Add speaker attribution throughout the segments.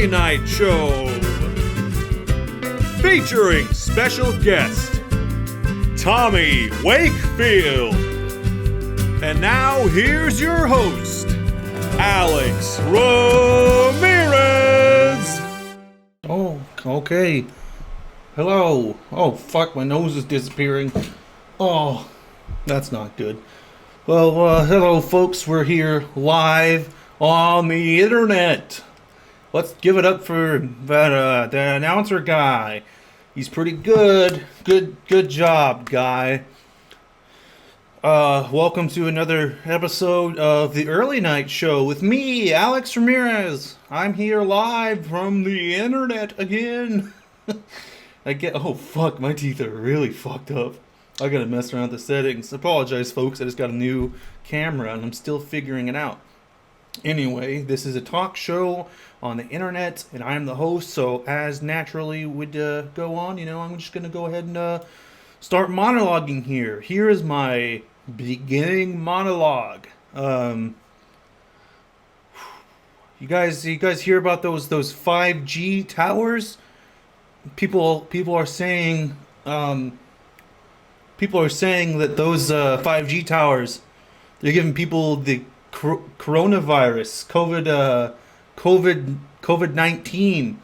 Speaker 1: Early Night Show, featuring special guest Tommy Wakefield. And now here's your host, Alex Ramirez.
Speaker 2: Oh, okay. Hello. Oh, fuck, my nose is disappearing. Oh, that's not good. Well, hello, folks. We're here live on the internet. Let's give it up for that announcer guy. He's pretty good. Good job, guy. Welcome to another episode of the Early Night Show with me, Alex Ramirez. I'm here live from the internet again. Oh fuck, my teeth are really fucked up. I gotta mess around with the settings. Apologize, folks. I just got a new camera and I'm still figuring it out. Anyway, this is a talk show on the internet, and I'm the host, so as naturally would go on, I'm just going to go ahead and start monologuing here. Here is my beginning monologue. You guys hear about those 5G towers? People are saying that those 5G towers, they're giving people the coronavirus, COVID-19,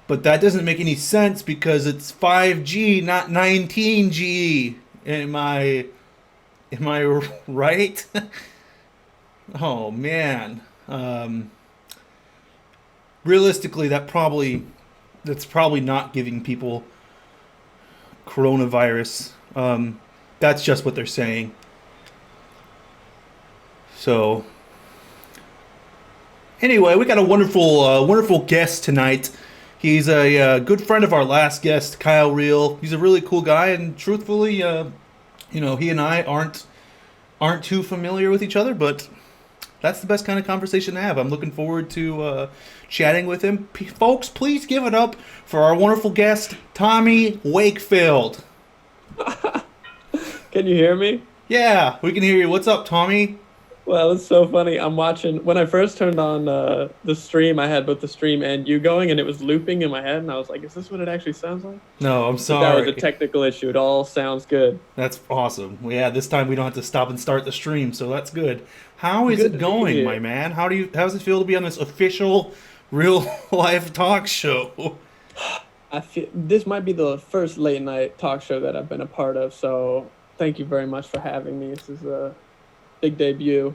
Speaker 2: but that doesn't make any sense because it's 5G, not 19G. Am I right? Oh man. Realistically, that's probably not giving people coronavirus. That's just what they're saying. So, anyway, we got a wonderful guest tonight. He's a good friend of our last guest, Kyle Reel. He's a really cool guy, and truthfully, he and I aren't too familiar with each other, but that's the best kind of conversation to have. I'm looking forward to chatting with him. Folks, please give it up for our wonderful guest, Tommy Wakefield.
Speaker 3: Can you hear me?
Speaker 2: Yeah, we can hear you. What's up, Tommy?
Speaker 3: Well, it's so funny. I'm watching. When I first turned on the stream, I had both the stream and you going, and it was looping in my head, and I was like, is this what it actually sounds like?
Speaker 2: No, I'm sorry.
Speaker 3: That was a technical issue. It all sounds good.
Speaker 2: That's awesome. Well, yeah, this time we don't have to stop and start the stream, so that's good. How is it going, my man? How does it feel to be on this official, real-life talk show?
Speaker 3: I feel this might be the first late-night talk show that I've been a part of, so thank you very much for having me. This is a big debut.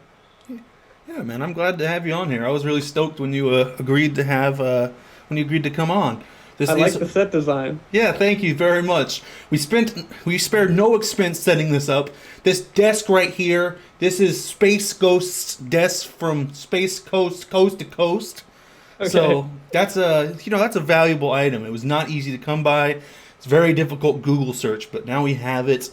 Speaker 2: Yeah, man, I'm glad to have you on here. I was really stoked when you agreed to come on.
Speaker 3: I like the set design.
Speaker 2: Yeah, thank you very much. We spared no expense setting this up. This desk right here, this is Space Ghost's desk from Space Coast to coast. Okay. So that's a valuable item. It was not easy to come by. It's very difficult Google search, but now we have it.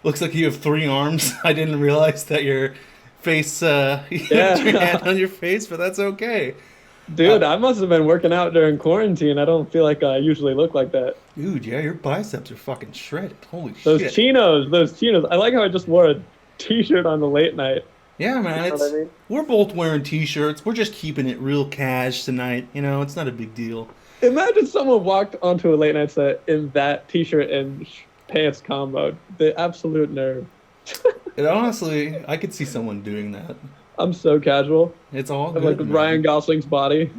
Speaker 2: Looks like you have 3 arms. I didn't realize that your face, your hand on your face, but that's okay.
Speaker 3: Dude, I must have been working out during quarantine. I don't feel like I usually look like that.
Speaker 2: Dude, yeah, your biceps are fucking shredded. Holy shit.
Speaker 3: Those chinos. I like how I just wore a t-shirt on the late night.
Speaker 2: Yeah, man, we're both wearing t-shirts. We're just keeping it real cash tonight. It's not a big deal.
Speaker 3: Imagine someone walked onto a late night set in that t-shirt and pants combo. The absolute nerve.
Speaker 2: And honestly, I could see someone doing that.
Speaker 3: I'm so casual.
Speaker 2: It's all good,
Speaker 3: like Ryan Gosling's body.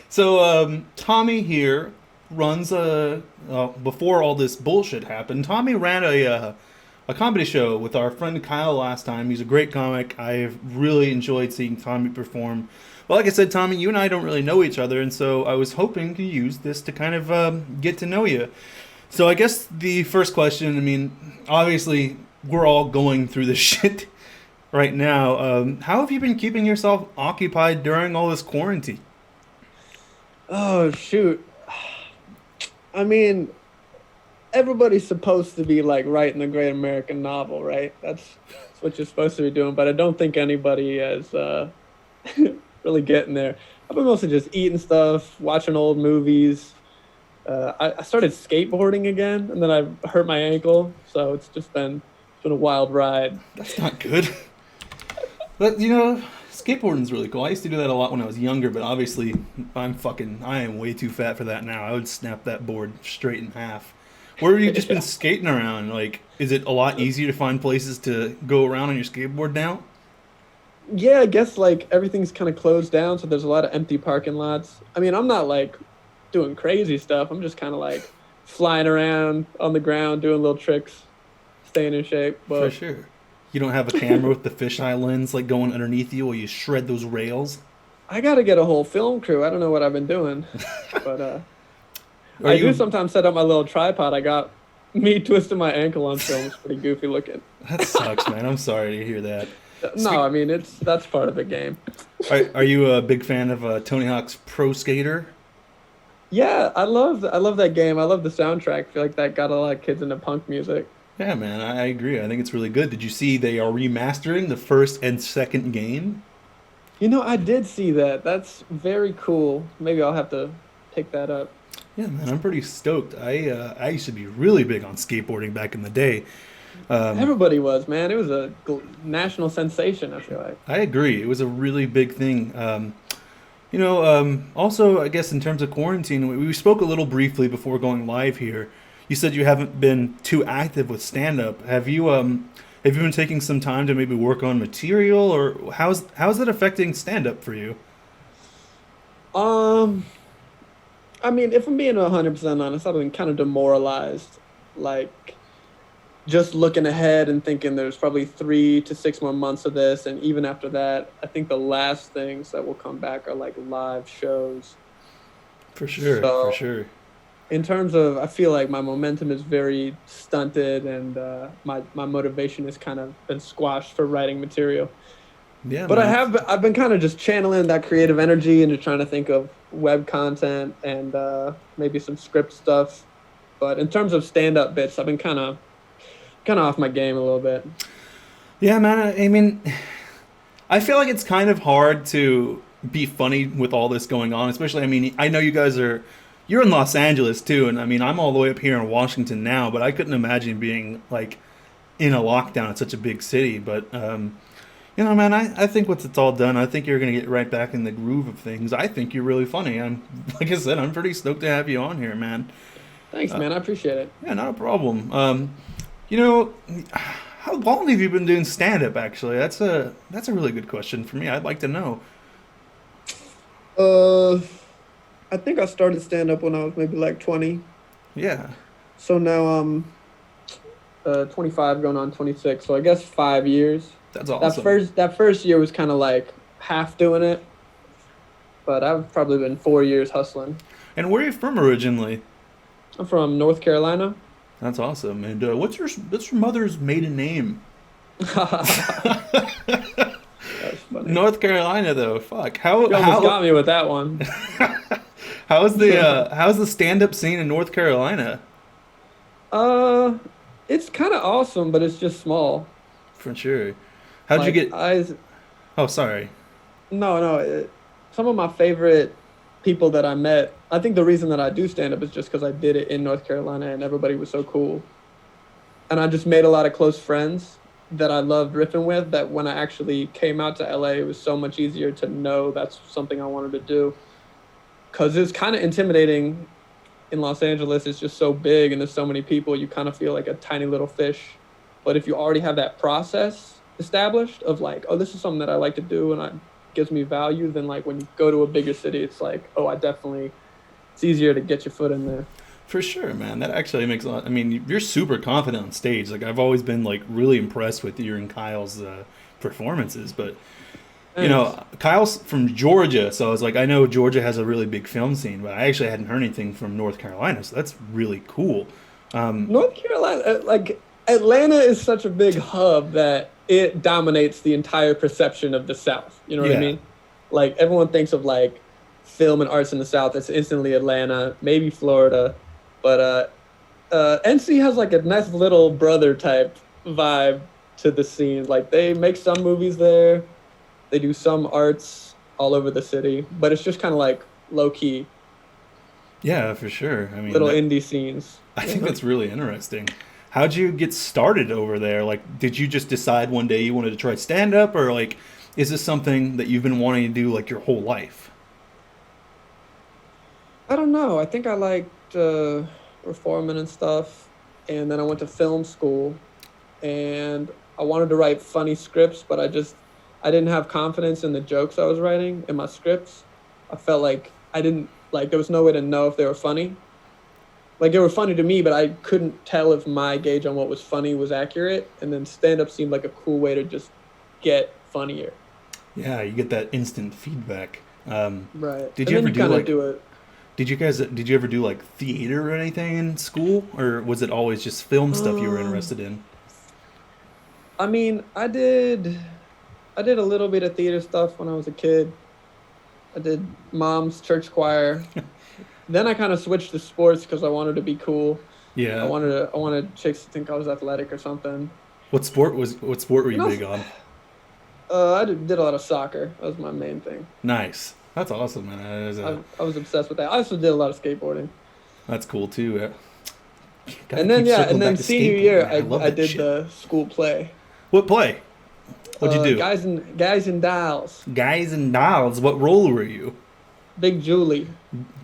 Speaker 2: So, Tommy here runs before all this bullshit happened, Tommy ran a comedy show with our friend Kyle last time. He's a great comic. I've really enjoyed seeing Tommy perform. Well, like I said, Tommy, you and I don't really know each other, and so I was hoping to use this to kind of get to know you. So I guess the first question, obviously, we're all going through this shit right now. How have you been keeping yourself occupied during all this quarantine?
Speaker 3: Oh, shoot. Everybody's supposed to be, writing the great American novel, right? That's what you're supposed to be doing, but I don't think anybody has really getting there. I've been mostly just eating stuff, watching old movies. I started skateboarding again, and then I hurt my ankle, so it's been a wild ride.
Speaker 2: That's not good. But, Skateboarding's really cool. I used to do that a lot when I was younger, but obviously I am way too fat for that now. I would snap that board straight in half. Where have you just been skating around? Like, is it a lot easier to find places to go around on your skateboard now?
Speaker 3: Yeah, I guess like everything's kind of closed down, so there's a lot of empty parking lots. I mean, I'm not like doing crazy stuff. I'm just kind of like flying around on the ground, doing little tricks, staying in shape. But
Speaker 2: For sure. You don't have a camera with the fisheye lens like going underneath you while you shred those rails?
Speaker 3: I got to get a whole film crew. I don't know what I've been doing, but I do sometimes set up my little tripod. I got me twisting my ankle on film. It's pretty goofy looking.
Speaker 2: That sucks, man. I'm sorry to hear that.
Speaker 3: No, I mean that's part of the game.
Speaker 2: Are you a big fan of Tony Hawk's Pro Skater?
Speaker 3: Yeah, I love that game. I love the soundtrack. I feel like that got a lot of kids into punk music.
Speaker 2: Yeah, man, I agree. I think it's really good. Did you see they are remastering the first and second game?
Speaker 3: You know, I did see that. That's very cool. Maybe I'll have to pick that up.
Speaker 2: Yeah, man, I'm pretty stoked. I used to be really big on skateboarding back in the day.
Speaker 3: Everybody was, man. It was a national sensation, I feel like.
Speaker 2: I agree. It was a really big thing. Also, I guess in terms of quarantine, we spoke a little briefly before going live here. You said you haven't been too active with stand-up. Have you been taking some time to maybe work on material, or how's that affecting stand-up for you?
Speaker 3: I mean, if I'm being 100% honest, I've been kind of demoralized. Like, just looking ahead and thinking there's probably 3 to 6 more months of this, and even after that, I think the last things that will come back are like live shows.
Speaker 2: For sure,
Speaker 3: So,
Speaker 2: for sure.
Speaker 3: in terms of, I feel like my momentum is very stunted, and my motivation has kind of been squashed for writing material.
Speaker 2: Yeah,
Speaker 3: But
Speaker 2: man.
Speaker 3: I've been kind of just channeling that creative energy into trying to think of web content and maybe some script stuff. But in terms of stand-up bits, I've been kind of off my game a little bit.
Speaker 2: Yeah, man. I mean, I feel like it's kind of hard to be funny with all this going on. Especially, I mean, I know you're in Los Angeles too, and I mean, I'm all the way up here in Washington now, but I couldn't imagine being like in a lockdown in such a big city. But man, I think once it's all done, I think you're gonna get right back in the groove of things. I think you're really funny. Like I said, I'm pretty stoked to have you on here, man.
Speaker 3: Thanks, man. I appreciate it.
Speaker 2: Yeah, not a problem. How long have you been doing stand-up? Actually, that's a really good question for me. I'd like to know.
Speaker 3: I think I started stand-up when I was maybe like 20.
Speaker 2: Yeah,
Speaker 3: So now I'm 25 going on 26. So I guess 5 years.
Speaker 2: that's awesome.
Speaker 3: That first year was kind of like half doing it, but I've probably been 4 years hustling.
Speaker 2: And where are you from originally?
Speaker 3: I'm from North Carolina.
Speaker 2: That's awesome. And what's your mother's maiden name?
Speaker 3: That's funny.
Speaker 2: North Carolina, though. Fuck.
Speaker 3: You almost got me with that one.
Speaker 2: how's the stand-up scene in North Carolina?
Speaker 3: It's kind of awesome, but it's just small.
Speaker 2: For sure. How'd you get? Oh, sorry.
Speaker 3: No. Some of my favorite people that I met, I think the reason that I do stand up is just because I did it in North Carolina and everybody was so cool. And I just made a lot of close friends that I loved riffing with, that when I actually came out to LA, it was so much easier to know that's something I wanted to do. Because it's kind of intimidating in Los Angeles. It's just so big and there's so many people, you kind of feel like a tiny little fish. But if you already have that process established of like, oh, this is something that I like to do and it gives me value, then like when you go to a bigger city, it's like, oh, it's easier to get your foot in there.
Speaker 2: For sure, man. That actually makes a lot. I mean, you're super confident on stage. Like, I've always been like really impressed with your and Kyle's performances. But Kyle's from Georgia, so I was like, I know Georgia has a really big film scene, but I actually hadn't heard anything from North Carolina, so that's really cool.
Speaker 3: North Carolina, like Atlanta is such a big hub that it dominates the entire perception of the South. You know what I mean? Like everyone thinks of like film and arts in the South, it's instantly Atlanta, maybe Florida. But NC has like a nice little brother type vibe to the scene. Like they make some movies there, they do some arts all over the city, but it's just kind of like low key.
Speaker 2: Yeah, for sure. I mean,
Speaker 3: little indie scenes.
Speaker 2: I think that's really interesting. How'd you get started over there? Like, did you just decide one day you wanted to try stand up, or like is this something that you've been wanting to do like your whole life?
Speaker 3: I don't know. I think I liked performing and stuff, and then I went to film school, and I wanted to write funny scripts, but I didn't have confidence in the jokes I was writing in my scripts. I felt like I didn't like there was no way to know if they were funny. Like they were funny to me, but I couldn't tell if my gauge on what was funny was accurate. And then stand up seemed like a cool way to just get funnier.
Speaker 2: Yeah, you get that instant feedback.
Speaker 3: Right.
Speaker 2: Did
Speaker 3: And
Speaker 2: you
Speaker 3: then
Speaker 2: ever do like?
Speaker 3: do it?
Speaker 2: Did you ever do like theater or anything in school, or was it always just film stuff you were interested in?
Speaker 3: I mean, I did a little bit of theater stuff when I was a kid. I did mom's church choir. Then I kind of switched to sports because I wanted to be cool.
Speaker 2: Yeah.
Speaker 3: I wanted chicks to think I was athletic or something.
Speaker 2: What sport were you big on?
Speaker 3: I did a lot of soccer. That was my main thing.
Speaker 2: Nice. That's awesome, man.
Speaker 3: I was obsessed with that. I also did a lot of skateboarding.
Speaker 2: That's cool too. Yeah.
Speaker 3: And then senior year, I did the school play.
Speaker 2: What play? What'd you do?
Speaker 3: Guys and Dolls.
Speaker 2: Guys and Dolls. What role were you?
Speaker 3: Big Julie.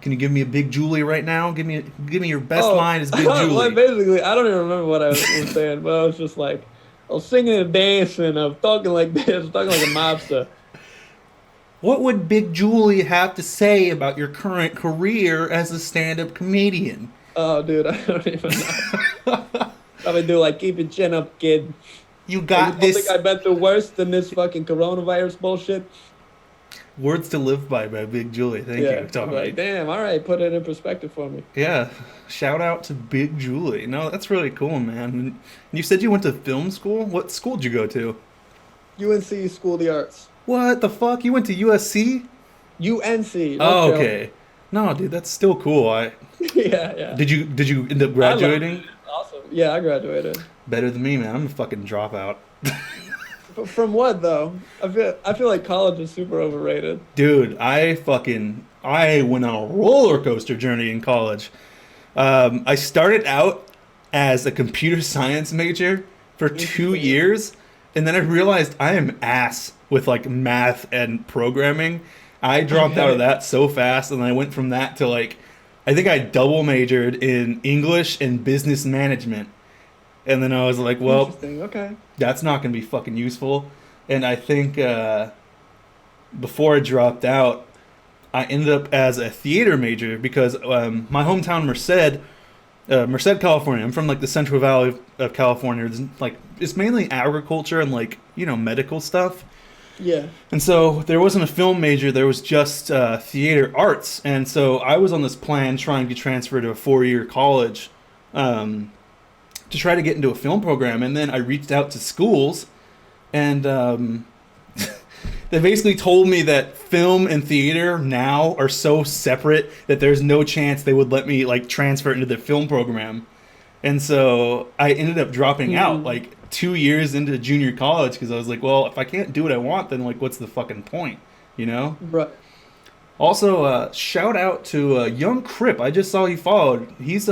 Speaker 2: Can you give me a Big Julie right now? Give me your best line as Big Julie.
Speaker 3: Well, basically, I don't even remember what I was saying, but I was just like, I was singing and dancing. I was talking like this. I was talking like a mobster.
Speaker 2: What would Big Julie have to say about your current career as a stand-up comedian?
Speaker 3: Oh, dude, I don't even know. Probably do like, keep your chin up, kid.
Speaker 2: You got
Speaker 3: this.
Speaker 2: this.
Speaker 3: Think I've been through worse than this fucking coronavirus bullshit?
Speaker 2: Words to live by Big Julie. Thank you, Tommy.
Speaker 3: Like, damn, all right, put it in perspective for me.
Speaker 2: Yeah, shout out to Big Julie. No, that's really cool, man. And you said you went to film school? What school did you go to?
Speaker 3: UNC School of the Arts.
Speaker 2: What the fuck? You went to USC?
Speaker 3: UNC.
Speaker 2: Oh, okay. No, dude, that's still cool.
Speaker 3: Yeah.
Speaker 2: Did you end up graduating?
Speaker 3: Awesome. Yeah, I graduated.
Speaker 2: Better than me, man. I'm a fucking dropout.
Speaker 3: From what though? I feel like college is super overrated.
Speaker 2: Dude, I went on a roller coaster journey in college. I started out as a computer science major for 2 years, and then I realized I am ass with like math and programming. I dropped out of that so fast, and I went from that to like, I think I double majored in English and business management. And then I was like, well,
Speaker 3: okay,
Speaker 2: that's not going to be fucking useful. And I think before I dropped out, I ended up as a theater major because my hometown, Merced, California. I'm from like the Central Valley of California. It's mainly agriculture and like, medical stuff.
Speaker 3: Yeah.
Speaker 2: And so there wasn't a film major. There was just theater arts. And so I was on this plan trying to transfer to a 4-year college to try to get into a film program. And then I reached out to schools, and they basically told me that film and theater now are so separate that there's no chance they would let me like transfer into the film program. And so I ended up dropping out like 2 years into junior college because I was like, well, if I can't do what I want, then like what's the fucking point,
Speaker 3: Right.
Speaker 2: Also, shout out to Young Crip. I just saw he followed. He's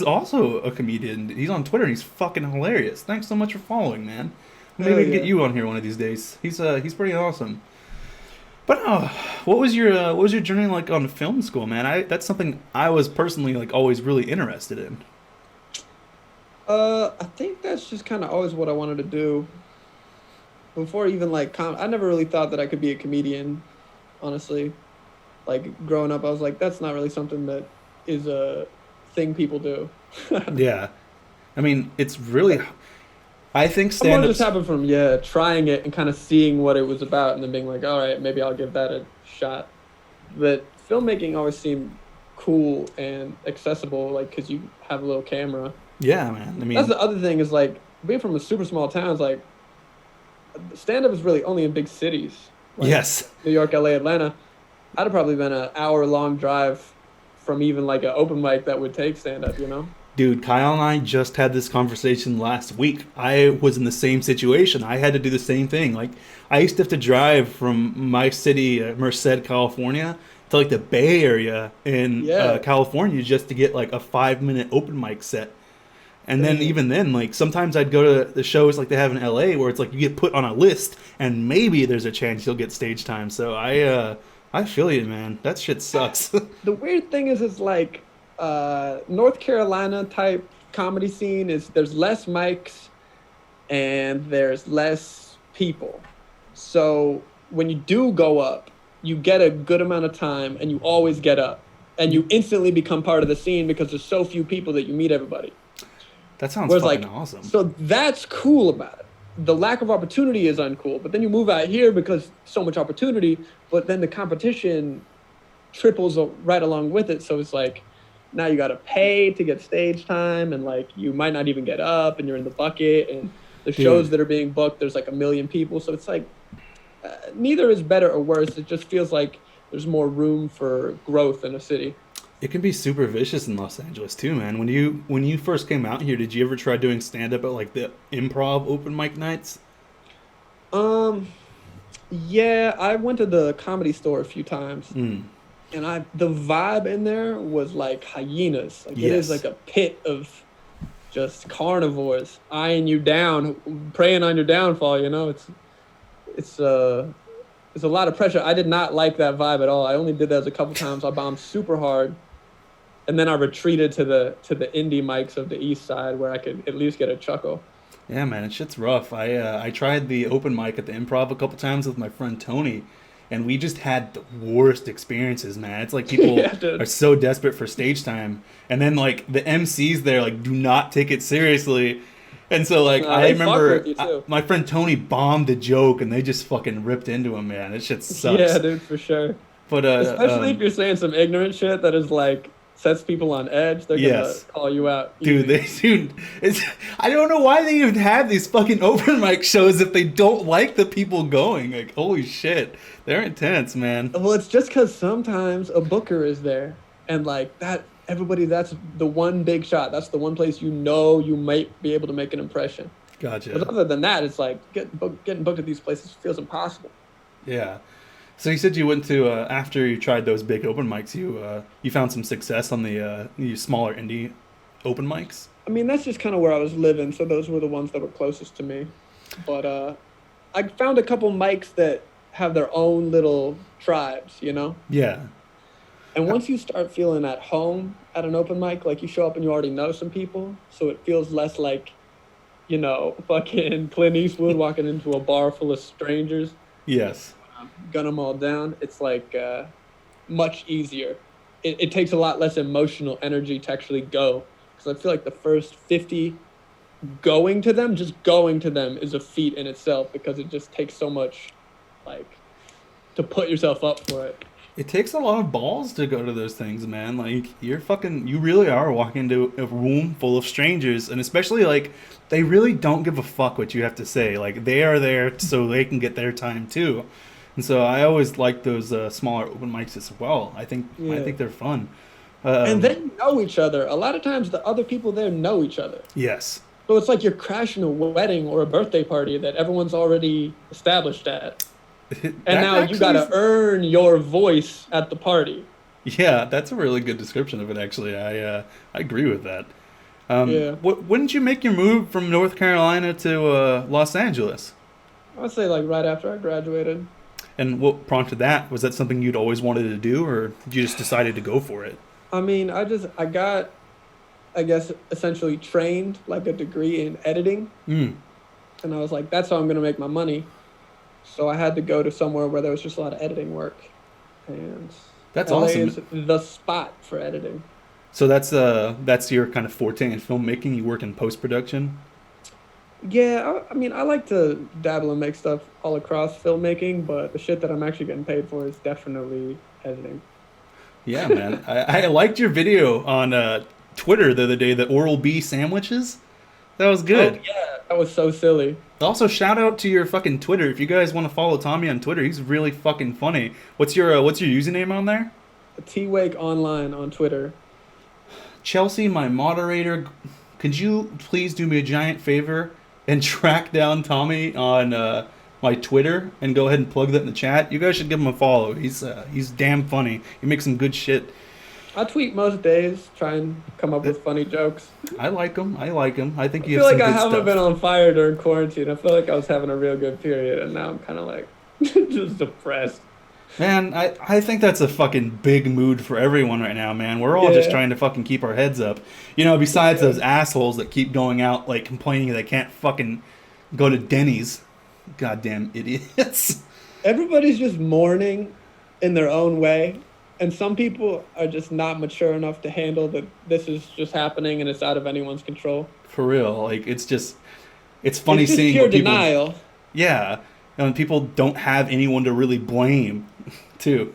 Speaker 2: also a comedian. He's on Twitter. He's fucking hilarious. Thanks so much for following, man. Maybe we can get you on here one of these days. He's pretty awesome. But what was your journey like on film school, man? That's something I was personally like always really interested in.
Speaker 3: I think that's just kind of always what I wanted to do. Before even like I never really thought that I could be a comedian, honestly. Like growing up, I was like, that's not really something that is a thing people do.
Speaker 2: Yeah, I mean, it's really. I think stand-up
Speaker 3: just happened from trying it and kind of seeing what it was about, and then being like, all right, maybe I'll give that a shot. But filmmaking always seemed cool and accessible, like because you have a little camera.
Speaker 2: Yeah, man. I mean,
Speaker 3: that's the other thing is like being from a super small town is like stand-up is really only in big cities. Like
Speaker 2: yes.
Speaker 3: New York, LA, Atlanta. I'd have probably been an hour-long drive from even like an open mic that would take stand-up,
Speaker 2: Dude, Kyle and I just had this conversation last week. I was in the same situation. I had to do the same thing. Like, I used to have to drive from my city, Merced, California, to like the Bay Area in California just to get like a 5-minute open mic set. And then even then, like, sometimes I'd go to the shows like they have in LA where it's like you get put on a list and maybe there's a chance you'll get stage time. So I feel you, man. That shit sucks.
Speaker 3: The weird thing is like North Carolina type comedy scene is there's less mics and there's less people. So when you do go up, you get a good amount of time and you always get up. And you instantly become part of the scene because there's so few people that you meet everybody.
Speaker 2: That sounds fucking awesome.
Speaker 3: So that's cool about it. The lack of opportunity is uncool. But then you move out here because so much opportunity, but then the competition triples right along with it. So it's like, now you got to pay to get stage time, and like you might not even get up, and you're in the bucket, and the shows that are being booked, there's like 1 million people. So it's like, neither is better or worse. It just feels like there's more room for growth in a city.
Speaker 2: It can be super vicious in Los Angeles too, man. When you first came out here, did you ever try doing stand-up at like the improv open mic nights?
Speaker 3: Yeah, I went to the Comedy Store a few times, and the vibe in there was like hyenas. Like it is like a pit of just carnivores eyeing you down, preying on your downfall. You know, it's a lot of pressure. I did not like that vibe at all. I only did that a couple times. I bombed super hard. And then I retreated to the indie mics of the East Side where I could at least get a chuckle.
Speaker 2: Yeah, man, it shit's rough. I tried the open mic at the Improv a couple times with my friend Tony, and we just had the worst experiences, man. It's like people are so desperate for stage time, and then like the MCs there like do not take it seriously. And so, like, I remember my friend Tony bombed a joke, and they just fucking ripped into him, man. That shit sucks.
Speaker 3: Yeah, dude, for sure.
Speaker 2: But
Speaker 3: especially if you're saying some ignorant shit that is like sets people on edge, they're gonna call you out.
Speaker 2: Dude, I don't know why they even have these fucking open mic shows if they don't like the people going. Like, holy shit, they're intense, man.
Speaker 3: Well, it's just because sometimes a booker is there, and like that. Everybody, that's the one big shot. That's the one place you know you might be able to make an impression.
Speaker 2: Gotcha.
Speaker 3: But other than that, it's like getting booked at these places feels impossible.
Speaker 2: Yeah. So you said you went to after you tried those big open mics, you found some success on the smaller indie open mics.
Speaker 3: I mean, that's just kind of where I was living, so those were the ones that were closest to me. But I found a couple mics that have their own little tribes, you know?
Speaker 2: Yeah.
Speaker 3: And once you start feeling at home at an open mic, like you show up and you already know some people, so it feels less like, you know, fucking Clint Eastwood walking into a bar full of strangers.
Speaker 2: Yes.
Speaker 3: Gun them all down. It's like much easier. It takes a lot less emotional energy to actually go. Because I feel like the first 50 going to them is a feat in itself because it just takes so much, like, to put yourself up for it.
Speaker 2: It takes a lot of balls to go to those things, man. Like, you really are walking into a room full of strangers, and especially, like, they really don't give a fuck what you have to say. Like, they are there so they can get their time, too. And so I always like those smaller open mics as well. I think they're fun.
Speaker 3: And they know each other. A lot of times the other people there know each other.
Speaker 2: Yes.
Speaker 3: So it's like you're crashing a wedding or a birthday party that everyone's already established at. And now you got to earn your voice at the party.
Speaker 2: Yeah, that's a really good description of it, actually. I agree with that. When did you make your move from North Carolina to Los Angeles?
Speaker 3: I would say like right after I graduated.
Speaker 2: And what prompted that? Was that something you'd always wanted to do, or did you just decided to go for it?
Speaker 3: I mean, I got, I guess, essentially trained like a degree in editing. And I was like, that's how I'm going to make my money. So I had to go to somewhere where there was just a lot of editing work. And
Speaker 2: that's
Speaker 3: LA
Speaker 2: awesome.
Speaker 3: Is the spot for editing.
Speaker 2: So that's your kind of forte in filmmaking? You work in post-production?
Speaker 3: Yeah, I mean, I like to dabble and make stuff all across filmmaking, but the shit that I'm actually getting paid for is definitely editing.
Speaker 2: Yeah, man. I liked your video on Twitter the other day, the Oral-B sandwiches. That was good.
Speaker 3: Oh, yeah, that was so silly.
Speaker 2: Also, shout out to your fucking Twitter. If you guys want to follow Tommy on Twitter, he's really fucking funny. What's your username on there?
Speaker 3: T-Wake Online on Twitter.
Speaker 2: Chelsea, my moderator, could you please do me a giant favor and track down Tommy on my Twitter and go ahead and plug that in the chat? You guys should give him a follow. He's damn funny. He makes some good shit.
Speaker 3: I tweet most days, try and come up with funny jokes.
Speaker 2: I like them. I think
Speaker 3: I
Speaker 2: you
Speaker 3: feel
Speaker 2: have
Speaker 3: like
Speaker 2: some
Speaker 3: I
Speaker 2: good
Speaker 3: haven't
Speaker 2: stuff.
Speaker 3: been on fire during quarantine. I feel like I was having a real good period, and now I'm kind of like just depressed.
Speaker 2: Man, I think that's a fucking big mood for everyone right now, man. We're all just
Speaker 3: Yeah,
Speaker 2: trying to fucking keep our heads up.
Speaker 3: for
Speaker 2: Besides those
Speaker 3: sure.
Speaker 2: assholes that keep going out, like, complaining they can't fucking go to Denny's. Goddamn idiots.
Speaker 3: Everybody's just mourning in their own way, and some people are just not mature enough to handle that this is just happening and it's out of anyone's control.
Speaker 2: For real. Like, it's
Speaker 3: It's
Speaker 2: funny
Speaker 3: just
Speaker 2: seeing
Speaker 3: pure
Speaker 2: what people,
Speaker 3: denial.
Speaker 2: yeah. And people don't have anyone to really blame, too.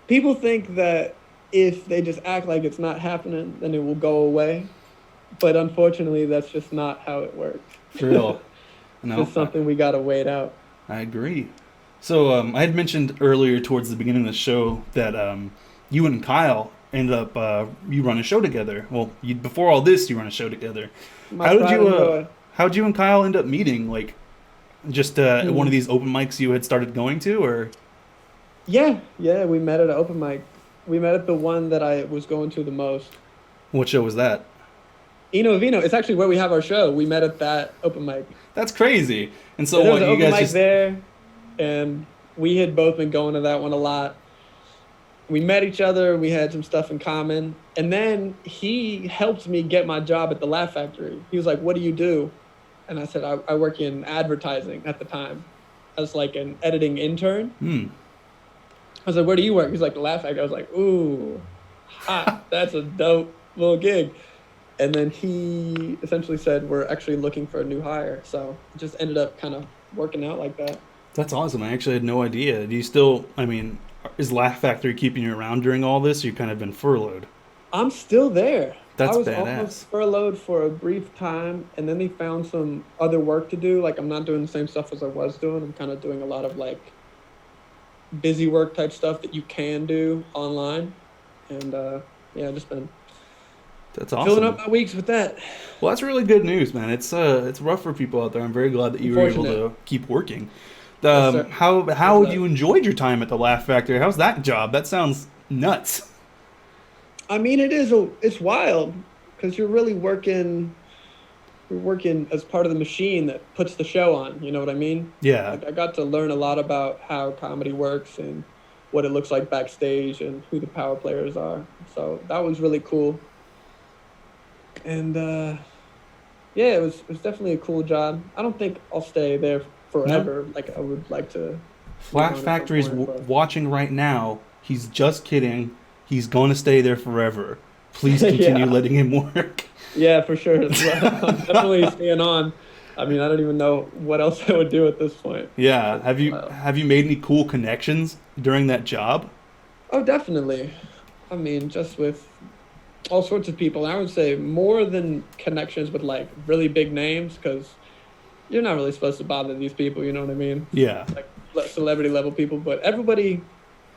Speaker 3: People think that if they just act like it's not happening, then it will go away. But unfortunately, that's just not how it works.
Speaker 2: For real.
Speaker 3: It's
Speaker 2: No,
Speaker 3: just something we gotta wait out.
Speaker 2: I agree. So I had mentioned earlier towards the beginning of the show that you and Kyle ended up you run a show together. Well, before all this, you run a show together.
Speaker 3: My
Speaker 2: How did
Speaker 3: pride
Speaker 2: you
Speaker 3: and joy.
Speaker 2: how'd you and Kyle end up meeting? Like, just at one of these open mics you had started going to, or
Speaker 3: Yeah, we met at an open mic. We met at the one that I was going to the most.
Speaker 2: what show was that?
Speaker 3: Eno Vino. It's actually where we have our show. We met at that open mic.
Speaker 2: That's crazy. And so
Speaker 3: Yeah, there
Speaker 2: what
Speaker 3: was an
Speaker 2: you
Speaker 3: open
Speaker 2: guys
Speaker 3: mic
Speaker 2: just
Speaker 3: there, and we had both been going to that one a lot. We met each other. We had some stuff in common, and then he helped me get my job at the Laugh Factory. He was like, "What do you do?" And I said, "I work in advertising at the time, as like an editing intern." I was like, "Where do you work?" He's like, "The Laugh Factory." I was like, "Ooh, hot! That's a dope little gig." And then he essentially said, "We're actually looking for a new hire." So it just ended up kind of working out like that.
Speaker 2: That's awesome. I actually had no idea. Do you still? I mean, is Laugh Factory keeping you around during all this? Or you kind of been furloughed.
Speaker 3: I'm still there.
Speaker 2: That's
Speaker 3: I was
Speaker 2: badass.
Speaker 3: almost furloughed for a brief time, and then they found some other work to do. Like, I'm not doing the same stuff as I was doing. I'm kind of doing a lot of like busy work type stuff that you can do online. And yeah, just been
Speaker 2: That's
Speaker 3: filling
Speaker 2: awesome.
Speaker 3: up my weeks with that.
Speaker 2: Well, that's really good news, man. It's rough for people out there. I'm very glad that you were able to keep working.
Speaker 3: Yes, sir.
Speaker 2: How have you enjoyed your time at the Laugh Factory? How's that job? That sounds nuts.
Speaker 3: I mean, it's wild because you're really working. You're working as part of the machine that puts the show on. You know what I mean?
Speaker 2: Yeah,
Speaker 3: Like, I got to learn a lot about how comedy works and what it looks like backstage and who the power players are. So that was really cool. And yeah, it was definitely a cool job. I don't think I'll stay there forever. Like, I would like to. move on
Speaker 2: Laugh
Speaker 3: at some
Speaker 2: Factory's
Speaker 3: point, but-
Speaker 2: watching right now. He's just kidding. He's going to stay there forever. Please continue
Speaker 3: Yeah.
Speaker 2: letting him work.
Speaker 3: Yeah, for sure. I'm definitely staying on. I mean, I don't even know what else I would do at this point.
Speaker 2: Yeah. Have you
Speaker 3: Wow.
Speaker 2: have you made any cool connections during that job?
Speaker 3: Oh, definitely. I mean, just with all sorts of people. I would say more than connections with like really big names, because you're not really supposed to bother these people. You know what I mean?
Speaker 2: Yeah.
Speaker 3: Like celebrity level people, but everybody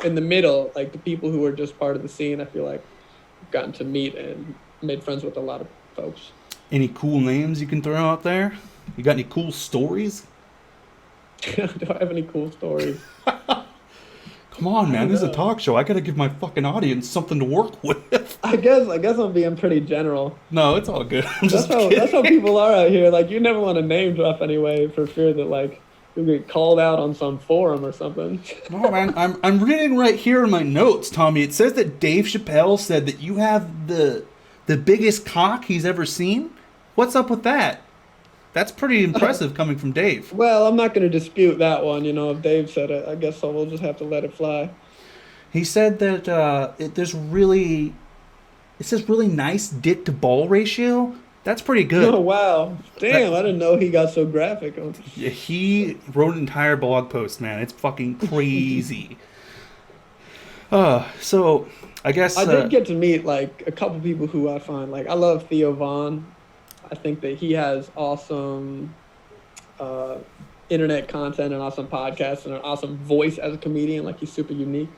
Speaker 3: in the middle, like the people who are just part of the scene, I feel like I've gotten to meet and made friends with a lot of folks.
Speaker 2: Any cool names you can throw out there? You got any cool stories?
Speaker 3: Do I have any cool stories?
Speaker 2: Come on, man. This is a
Speaker 3: know.
Speaker 2: talk show. I gotta give my fucking audience something to work with.
Speaker 3: I guess I'm being pretty general.
Speaker 2: No, it's all good. I'm just kidding.
Speaker 3: That's how people are out here. Like, you never want to name drop anyway for fear that like you'll get called out on some forum or something.
Speaker 2: No, man. I'm reading right here in my notes, Tommy. It says that Dave Chappelle said that you have the biggest cock he's ever seen. What's up with that? That's pretty impressive coming from Dave.
Speaker 3: Well, I'm not going to dispute that one. You know, if Dave said it, I guess we'll just have to let it fly.
Speaker 2: He said that it says really nice dick to ball ratio. That's pretty good.
Speaker 3: Oh, wow. Damn, I didn't know he got so graphic.
Speaker 2: Yeah, he wrote an entire blog post, man. It's fucking crazy. So I guess
Speaker 3: I did get to meet like a couple people who I find like I love Theo Vaughn. I think that he has awesome internet content and awesome podcasts and an awesome voice as a comedian. Like, he's super unique.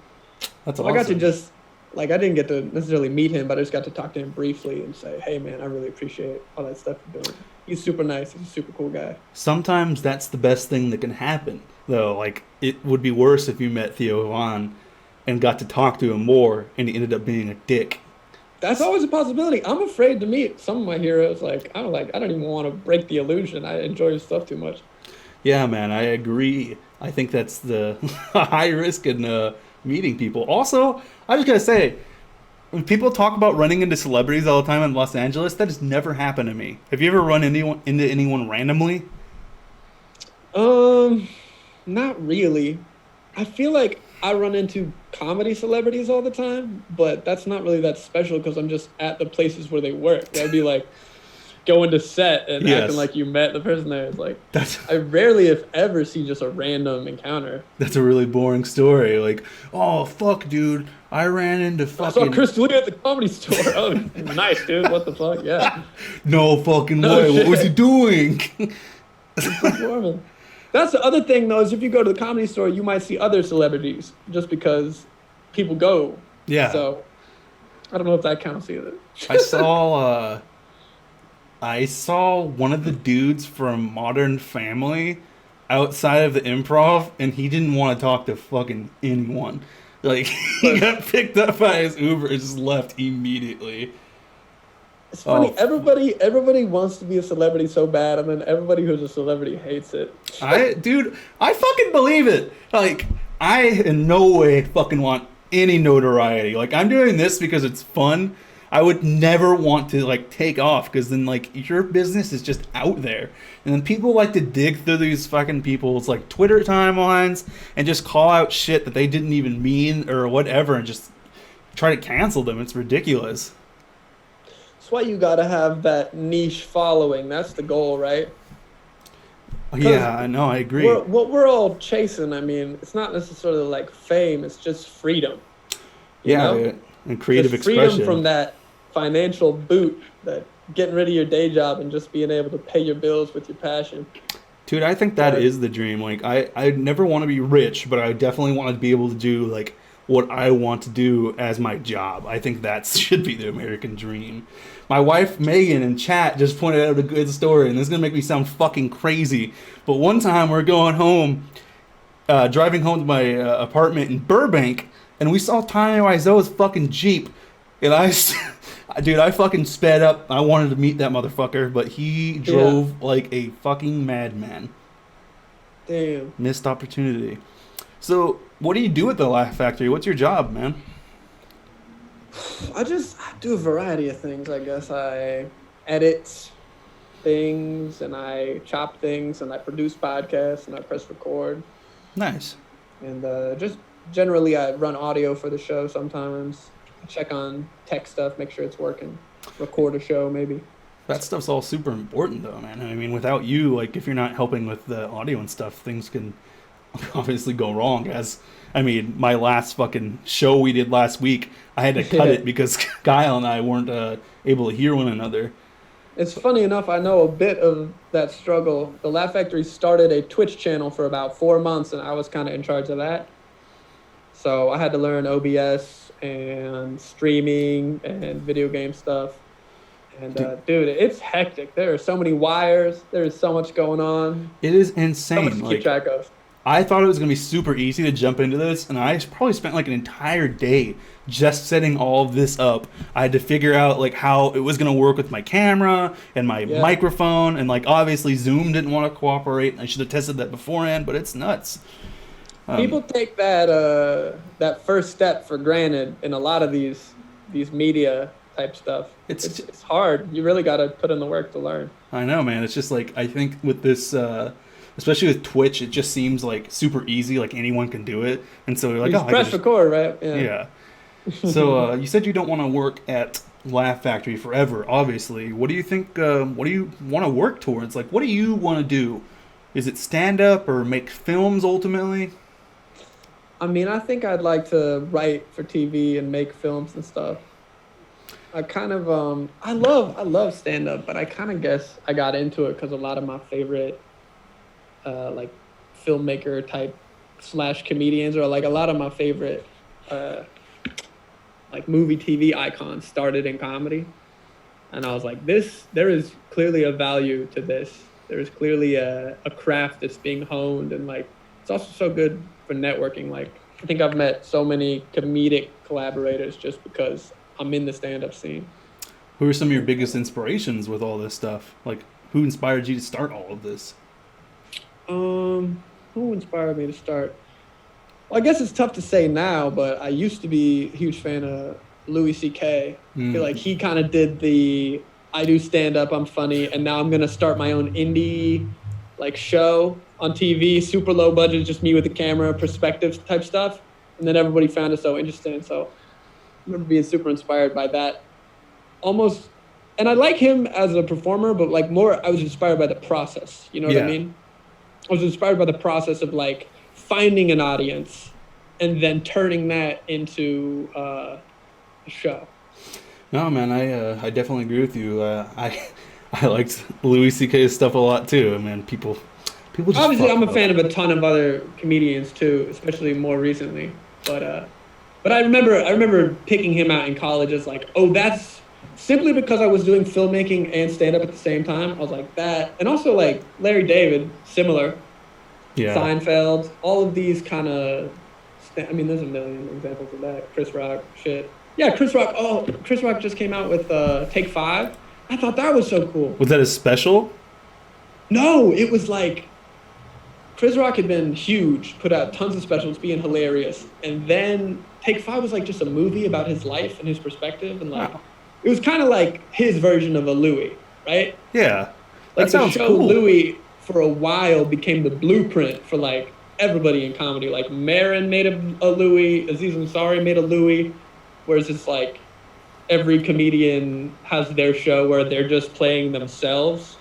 Speaker 2: that's
Speaker 3: So
Speaker 2: awesome.
Speaker 3: I got to just like I didn't get to necessarily meet him, but I just got to talk to him briefly and say, "Hey, man, I really appreciate all that stuff you're doing." He's super nice. He's a super cool guy.
Speaker 2: Sometimes that's the best thing that can happen, though. Like, it would be worse if you met Theo Vaughn and got to talk to him more, and he ended up being a dick.
Speaker 3: That's always a possibility. I'm afraid to meet some of my heroes. I don't even want to break the illusion. I enjoy his stuff too much.
Speaker 2: Yeah, man, I agree. I think that's the high risk in meeting people. Also, I just gotta say, when people talk about running into celebrities all the time in Los Angeles, that has never happened to me. Have you ever run into anyone randomly?
Speaker 3: Not really. I feel like I run into comedy celebrities all the time, but that's not really that special because I'm just at the places where they work. That'd be like going to set and acting like you met the person there. It's like I rarely, if ever, see just a random encounter.
Speaker 2: That's a really boring story. Like, oh fuck, dude, I ran into fucking.
Speaker 3: I saw Chris Lee at the Comedy Store. Oh, nice, dude. What the fuck? Yeah.
Speaker 2: No fucking way. Shit. What was he doing?
Speaker 3: Performing. That's the other thing, though, is if you go to the Comedy Store, you might see other celebrities just because people go.
Speaker 2: Yeah.
Speaker 3: So I don't know if that counts either.
Speaker 2: I saw one of the dudes from Modern Family outside of the Improv, and he didn't want to talk to fucking anyone. Like, he got picked up by his Uber and just left immediately.
Speaker 3: It's funny. Everybody wants to be a celebrity so bad, and then everybody who's a celebrity hates it.
Speaker 2: I fucking believe it. Like, I in no way fucking want any notoriety. Like, I'm doing this because it's fun. I would never want to, like, take off, because then, like, your business is just out there. And then people like to dig through these fucking people's, like, Twitter timelines and just call out shit that they didn't even mean or whatever and just try to cancel them. It's ridiculous.
Speaker 3: That's why you gotta have that niche following. That's the goal, right?
Speaker 2: Yeah, I know. I agree.
Speaker 3: What we're all chasing, I mean, it's not necessarily like fame. It's just freedom. You know?
Speaker 2: And creative
Speaker 3: just
Speaker 2: expression.
Speaker 3: Freedom from that financial boot, that getting rid of your day job and just being able to pay your bills with your passion.
Speaker 2: Dude, I think that is the dream. Like, I never want to be rich, but I definitely want to be able to do, like, what I want to do as my job. I think that should be the American dream. My wife, Megan, in chat just pointed out a good story, and this is going to make me sound fucking crazy. But one time we're going home, driving home to my apartment in Burbank, and we saw Tommy Wiseau's fucking Jeep. And I fucking sped up. I wanted to meet that motherfucker, but he drove like a fucking madman.
Speaker 3: Damn.
Speaker 2: Missed opportunity. So, what do you do at the Laugh Factory? What's your job, man?
Speaker 3: I do a variety of things, I guess. I edit things, and I chop things, and I produce podcasts, and I press record.
Speaker 2: Nice.
Speaker 3: And just generally, I run audio for the show sometimes. I check on tech stuff, make sure it's working. Record a show, maybe.
Speaker 2: That stuff's all super important, though, man. I mean, without you, like, if you're not helping with the audio and stuff, things can obviously go wrong. My last fucking show we did last week, I had to cut it because Kyle and I weren't able to hear one another.
Speaker 3: It's funny enough, I know a bit of that struggle. The Laugh Factory started a Twitch channel for about 4 months, and I was kind of in charge of that. So I had to learn OBS and streaming and video game stuff. And dude, it's hectic. There are so many wires. There is so much going on.
Speaker 2: It is insane.
Speaker 3: So much to keep track of.
Speaker 2: I thought it was going to be super easy to jump into this, and I probably spent like an entire day just setting all of this up. I had to figure out like how it was going to work with my camera and my microphone, and like obviously Zoom didn't want to cooperate. I should have tested that beforehand, but it's nuts.
Speaker 3: People take that first step for granted in a lot of these media type stuff. It's hard. You really got to put in the work to learn.
Speaker 2: I know, man. It's just like, I think with this, especially with Twitch, it just seems like super easy. Like anyone can do it. And so you're like,
Speaker 3: oh, press record, right?
Speaker 2: Yeah. So you said you don't want to work at Laugh Factory forever, obviously. What do you think, what do you want to work towards? Like, what do you want to do? Is it stand up or make films ultimately?
Speaker 3: I mean, I think I'd like to write for TV and make films and stuff. I kind of, I love stand-up, but I kind of guess I got into it because a lot of my favorite, like, filmmaker type / comedians, or like a lot of my favorite, like, movie TV icons started in comedy. And I was like, there is clearly a value to this. There's clearly a craft that's being honed, and like, it's also so good for networking. Like, I think I've met so many comedic collaborators just because I'm in the stand-up scene.
Speaker 2: Who are some of your biggest inspirations with all this stuff? Like, who inspired you to start all of this?
Speaker 3: Who inspired me to start? Well, I guess it's tough to say now, but I used to be a huge fan of Louis C.K. I feel like he kind of did the I do stand-up, I'm funny, and now I'm going to start my own indie like show on TV, super low budget, just me with the camera, perspective type stuff. And then everybody found it so interesting. So I remember being super inspired by that. Almost, and I like him as a performer, but like more, I was inspired by the process. You know what I mean? I was inspired by the process of like finding an audience and then turning that into a show.
Speaker 2: No, man, I definitely agree with you. I liked Louis C.K.'s stuff a lot too. I mean, people just
Speaker 3: obviously I'm a fan of a ton of other comedians too, especially more recently. But I remember picking him out in college as like, oh, that's simply because I was doing filmmaking and stand up at the same time. I was like that, and also like Larry David, similar.
Speaker 2: Yeah.
Speaker 3: Seinfeld, all of these kind of. I mean, there's a million examples of that. Chris Rock, shit. Yeah, Chris Rock. Oh, Chris Rock just came out with Take 5. I thought that was so cool.
Speaker 2: Was that a special?
Speaker 3: No, it was like Chris Rock had been huge, put out tons of specials, being hilarious, and then Take 5 was like just a movie about his life and his perspective, and like it was kind of like his version of a Louis, right?
Speaker 2: Yeah,
Speaker 3: like
Speaker 2: that sounds
Speaker 3: the show
Speaker 2: cool.
Speaker 3: Louis for a while became the blueprint for like everybody in comedy. Like Maron made a Louis, Aziz Ansari made a Louis, whereas it's like every comedian has their show where they're just playing themselves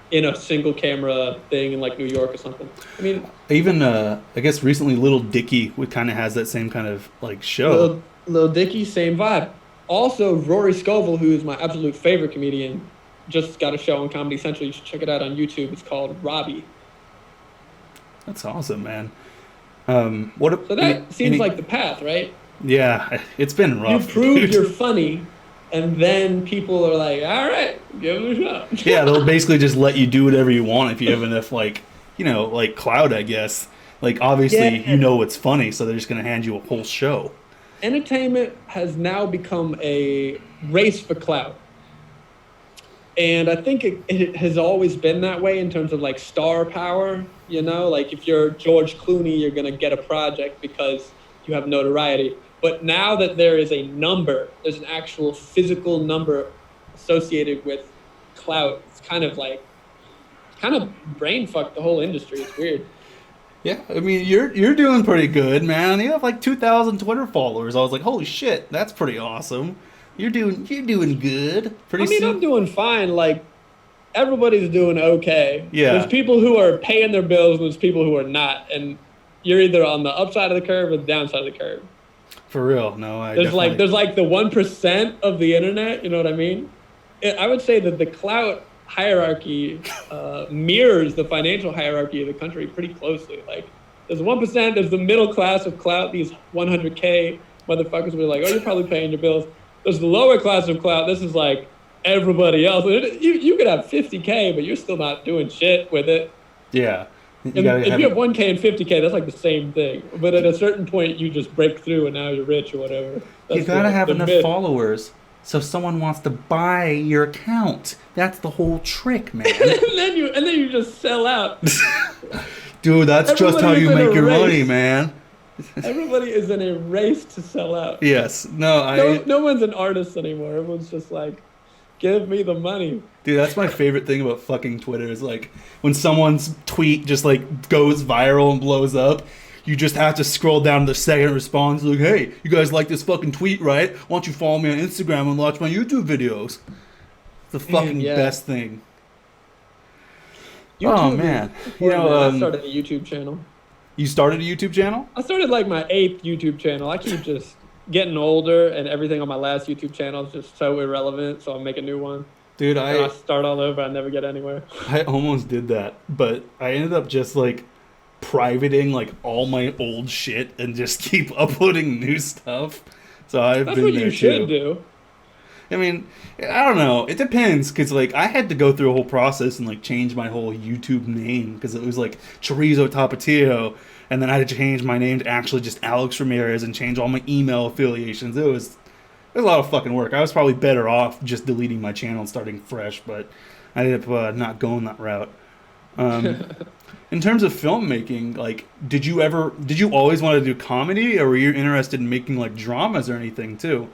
Speaker 3: in a single camera thing in like New York or something. I mean,
Speaker 2: even I guess recently Little Dicky kind of has that same kind of like show.
Speaker 3: Little Dicky, same vibe. Also, Rory Scovel, who is my absolute favorite comedian, just got a show on Comedy Central. You should check it out on YouTube. It's called Robbie.
Speaker 2: That's awesome, man.
Speaker 3: So that seems like the path, right?
Speaker 2: Yeah, it's been rough.
Speaker 3: You prove you're funny, and then people are like, all right, give it a shot.
Speaker 2: Yeah, they'll basically just let you do whatever you want if you have enough, like, you know, like clout, I guess. Like, obviously, you know what's funny, so they're just going to hand you a whole show.
Speaker 3: Entertainment has now become a race for clout. And I think it has always been that way in terms of like star power, you know, like if you're George Clooney, you're going to get a project because you have notoriety. But now that there is a number, there's an actual physical number associated with clout, it's kind of brain fucked the whole industry. It's weird.
Speaker 2: Yeah, I mean, you're doing pretty good, man. You have like 2,000 Twitter followers. I was like, holy shit, that's pretty awesome. You're doing good.
Speaker 3: I'm doing fine. Like, everybody's doing okay.
Speaker 2: Yeah.
Speaker 3: There's people who are paying their bills, and there's people who are not. And you're either on the upside of the curve or the downside of the curve.
Speaker 2: For real, no,
Speaker 3: there's like the 1% of the internet. You know what I mean? I would say that the clout hierarchy mirrors the financial hierarchy of the country pretty closely. Like, there's 1%. There's the middle class of clout. These 100K motherfuckers were like, oh, you're probably paying your bills. There's the lower class of clout. This is like everybody else. You could have 50K, but you're still not doing shit with it.
Speaker 2: Yeah.
Speaker 3: If you have 1K and 50K, that's like the same thing. But at a certain point, you just break through and now you're rich or whatever.
Speaker 2: You gotta have enough followers so someone wants to buy your account. That's the whole trick, man.
Speaker 3: and then you just sell out.
Speaker 2: Dude, that's just how you make your money, man.
Speaker 3: Everybody is in a race to sell out.
Speaker 2: Yes. No
Speaker 3: one's an artist anymore. Everyone's just like, give me the money.
Speaker 2: Dude, that's my favorite thing about fucking Twitter is like when someone's tweet just like goes viral and blows up, you just have to scroll down to the second response like, hey, you guys like this fucking tweet, right? Why don't you follow me on Instagram and watch my YouTube videos? It's the fucking best thing.
Speaker 3: YouTube
Speaker 2: oh, man.
Speaker 3: I started a YouTube channel.
Speaker 2: You started a YouTube channel? I
Speaker 3: started like my 8th YouTube channel. I keep just getting older and everything on my last YouTube channel is just so irrelevant, so I'll make a new one.
Speaker 2: Dude,
Speaker 3: I start all over. I never get anywhere.
Speaker 2: I almost did that, but I ended up just like privating like all my old shit and just keep uploading new stuff. So I've been there too.
Speaker 3: That's what you should do.
Speaker 2: I mean, I don't know. It depends, because, like, I had to go through a whole process and, like, change my whole YouTube name, because it was, like, Chorizo Tapatio, and then I had to change my name to actually just Alex Ramirez and change all my email affiliations. It was a lot of fucking work. I was probably better off just deleting my channel and starting fresh, but I ended up not going that route. In terms of filmmaking, like, did you always want to do comedy, or were you interested in making like dramas or anything too?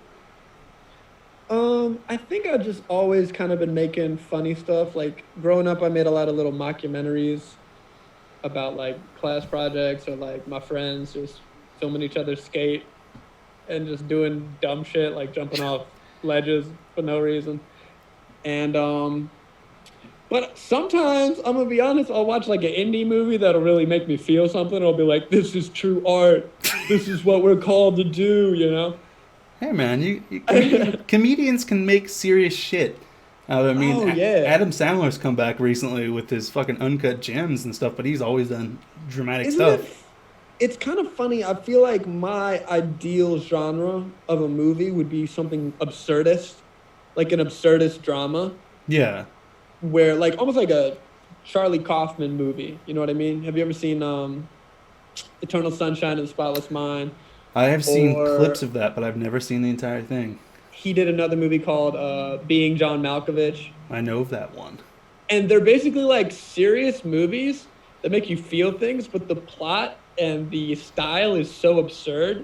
Speaker 3: I think I've just always kind of been making funny stuff. Like growing up, I made a lot of little mockumentaries about like class projects or like my friends just filming each other skate and just doing dumb shit like jumping off ledges for no reason. And but sometimes I'm gonna be honest, I'll watch like an indie movie that'll really make me feel something. I'll be like, this is true art. This is what we're called to do, you know?
Speaker 2: Hey man, comedians can make serious shit. I mean,
Speaker 3: Oh, yeah.
Speaker 2: Adam Sandler's come back recently with his fucking Uncut Gems and stuff, but he's always done dramatic
Speaker 3: Isn't
Speaker 2: stuff.
Speaker 3: It's kind of funny. I feel like my ideal genre of a movie would be something absurdist, like an absurdist drama,
Speaker 2: Yeah.
Speaker 3: where like almost like a Charlie Kaufman movie. You know what I mean? Have you ever seen Eternal Sunshine of the Spotless Mind?
Speaker 2: I have seen
Speaker 3: Or-
Speaker 2: clips of that, but I've never seen the entire thing.
Speaker 3: He did another movie called Being John Malkovich.
Speaker 2: I know of that one.
Speaker 3: And they're basically like serious movies that make you feel things, but the plot and the style is so absurd.